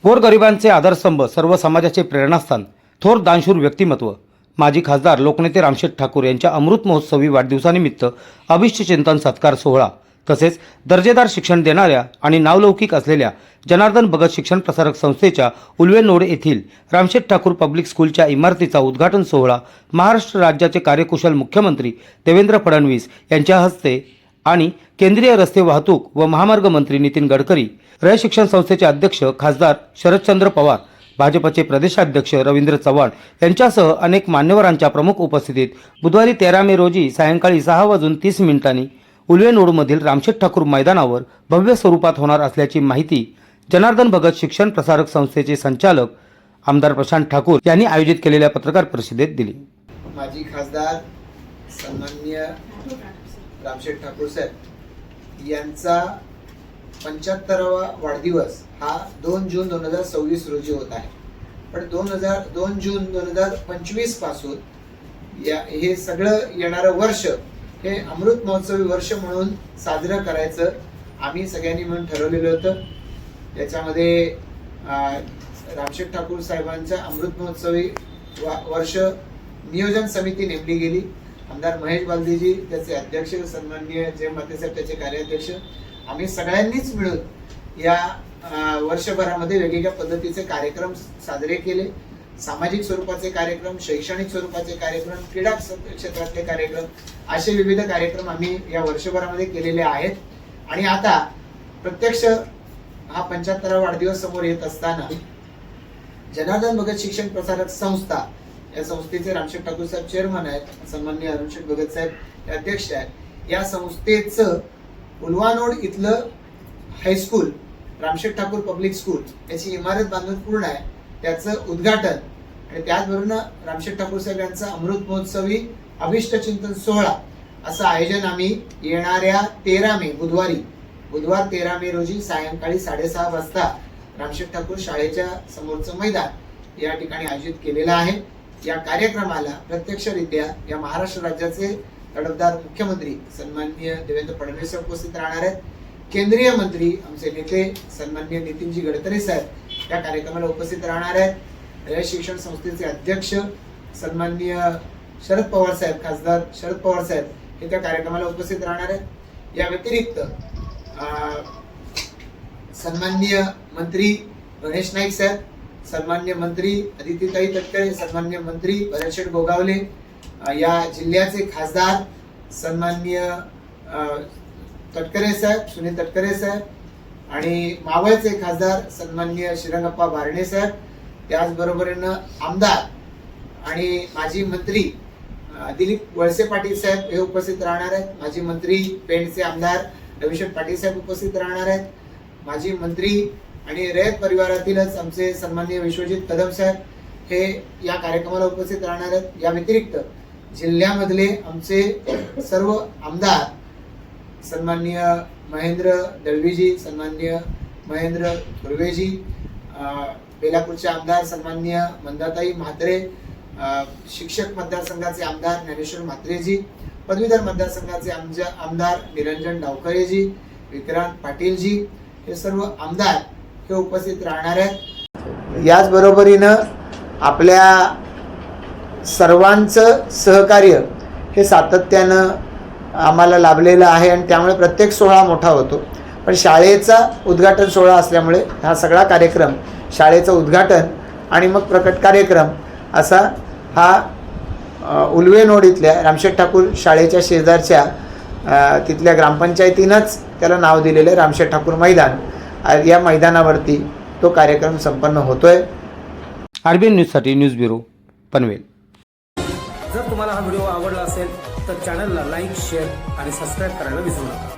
गोरगरिबांचे आधारस्तंभ, सर्व समाजाचे प्रेरणास्थान, थोर दानशूर व्यक्तिमत्व, माजी खासदार लोकनेते रामशेठ ठाकूर यांच्या अमृत महोत्सवी वाढदिवसानिमित्त अभिष्ट चिंतन सत्कार सोहळा तसेच दर्जेदार शिक्षण देणाऱ्या आणि नावलौकिक असलेल्या जनार्दन भगत शिक्षण प्रसारक संस्थेच्या उल्वेनोड येथील रामशेठ ठाकूर पब्लिक स्कूलच्या इमारतीचा उद्घाटन सोहळा महाराष्ट्र राज्याचे कार्यकुशल मुख्यमंत्री देवेंद्र फडणवीस यांच्या हस्ते आणि केंद्रीय रस्ते वाहतूक व महामार्ग मंत्री नितीन गडकरी, रयत शिक्षण संस्थेचे अध्यक्ष खासदार शरदचंद्र पवार, भाजपचे प्रदेशाध्यक्ष रवींद्र चव्हाण यांच्यासह अनेक मान्यवरांच्या प्रमुख उपस्थितीत बुधवारी 13 मे रोजी सायंकाळी 6:30 उल्वेनोडमधील रामशेठ ठाकूर मैदानावर भव्य स्वरूपात होणार असल्याची माहिती जनार्दन भगत शिक्षण प्रसारक संस्थेचे संचालक आमदार प्रशांत ठाकूर यांनी आयोजित केलेल्या पत्रकार परिषदेत दिली। माजी खासदार सन्माननीय रामशेठ ठाकूर साहेब यांचा 75वा वाढदिवस हा 2 जून 2026 रोजी होत आहे। पण 2 जून 2025 पासून हे सगळं येणारं वर्ष हे अमृत महोत्सवी वर्ष म्हणून साजरं करायचं आम्ही सगळ्यांनी म्हणून ठरवलेलं होतं। त्याच्यामध्ये रामशेठ ठाकूर साहेबांच्या अमृत महोत्सवी वर्ष नियोजन समिती नेमली गेली। आमदार महेश बालदीजी त्याचे अध्यक्ष, सन्माननीय जय मातेसाहेब त्याचे कार्याध्यक्ष, आम्ही सगळ्यांनीच मिळून या वर्षभरामध्ये वेगवेगळ्या पद्धतीचे कार्यक्रम साजरे केले। सामाजिक स्वरूपाचे कार्यक्रम, शैक्षणिक स्वरूपाचे कार्यक्रम, क्रीडा क्षेत्रातले कार्यक्रम, असे विविध कार्यक्रम आम्ही या वर्षभरामध्ये केलेले आहेत। आणि आता प्रत्यक्ष हा 75वा वाढदिवस समोर येत असताना जनार्दन भगत शिक्षण प्रसारक संस्था या संस्थेचे रामशेठ ठाकूर साहेब चेअरमन आहेत, सन्माननीय अरुणशेठ भगत साहेब हे अध्यक्ष आहेत। या संस्थेचं उल्वानोड इथलं high school Ramsheth Thakur public school याची इमारत बांधून पूर्ण आहे, त्याचं उद्घाटन आणि त्याचबरोबर रामशेठ ठाकूर साहेब यांचा अमृत महोत्सवी अभिष्ट चिंतन सोहळा असं आयोजन आम्ही येणाऱ्या 13 मे बुधवार 13 मे रोजी सायंकाळी 6:30 वाजता रामशेठ ठाकूर शाळेच्या समोरचं मैदान या ठिकाणी आयोजित केलेलं आहे। या कार्यक्रमाला प्रत्यक्षरित्या या महाराष्ट्र राज्याचे तडफदार मुख्यमंत्री सन्माननीय देवेंद्र फडणवीस उपस्थित राहणार आहेत। केंद्रीय मंत्री आमचे नेते सन्माननीय नितीनजी गडकरी साहेब या कार्यक्रमाला उपस्थित राहणार आहेत। रयत शिक्षण संस्थेचे अध्यक्ष सन्माननीय शरद पवार साहेब, खासदार शरद पवार साहेब हे त्या कार्यक्रमाला उपस्थित राहणार आहेत। या व्यतिरिक्त सन्माननीय मंत्री गणेश नाईक साहेब, सन्माननीय मंत्री अदितीताई तटकरे, सन्माननीय मंत्री भरतशेठ गोगावले, या जिल्ह्याचे खासदार सन्माननीय तटकरे साहेब, सुनील तटकरे साहेब आणि मावळचे खासदार सन्माननीय श्रीरंगप्पा बारणे साहेब, त्याचबरोबरीनं आमदार आणि माजी मंत्री दिलीप वळसे पाटील साहेब हे उपस्थित राहणार आहेत। माजी मंत्री पेणचे आमदार रविशेठ पाटील साहेब उपस्थित राहणार आहेत। माजी मंत्री आणि रयत परिवारातीलच आमचे सन्माननीय विश्वजित कदम साहेब हे या कार्यक्रमाला उपस्थित राहणार आहेत। या व्यतिरिक्त जिल्ह्यामधले आमचे सर्व आमदार सन्माननीय महेंद्र दळवीजी, सन्माननीय महेंद्र धुर्वेजी, बेलापूरचे आमदार सन्माननीय मंदाताई म्हात्रे, शिक्षक मतदारसंघाचे आमदार ज्ञानेश्वर म्हात्रेजी, पदवीधर मतदारसंघाचे आमदार निरंजन डावखरेजी, विक्रांत पाटीलजी हे सर्व आमदार हे उपस्थित राहणार आहेत। याच बरोबरीनं आपल्या सर्वांचं सहकार्य हे सातत्यानं आम्हाला लाभलेलं आहे आणि त्यामुळे प्रत्येक सोहळा मोठा होतो। पण शाळेचा उद्घाटन सोहळा असल्यामुळे हा सगळा कार्यक्रम, शाळेचं उद्घाटन आणि मग प्रकट कार्यक्रम असा हा उल्वेनोड इथल्या रामशेठ ठाकूर शाळेच्या शेजारच्या तिथल्या ग्रामपंचायतीनंच त्याला नाव दिलेलं रामशेठ ठाकूर मैदान, या मैदानावरती तो कार्यक्रम संपन्न होतोय। आरबीएन न्यूजसाठी न्यूज ब्युरो पनवेल। जर तुम्हाला हा व्हिडिओ आवडला असेल तर चॅनलला लाईक, शेअर आणि सबस्क्राईब करायला विसरू नका।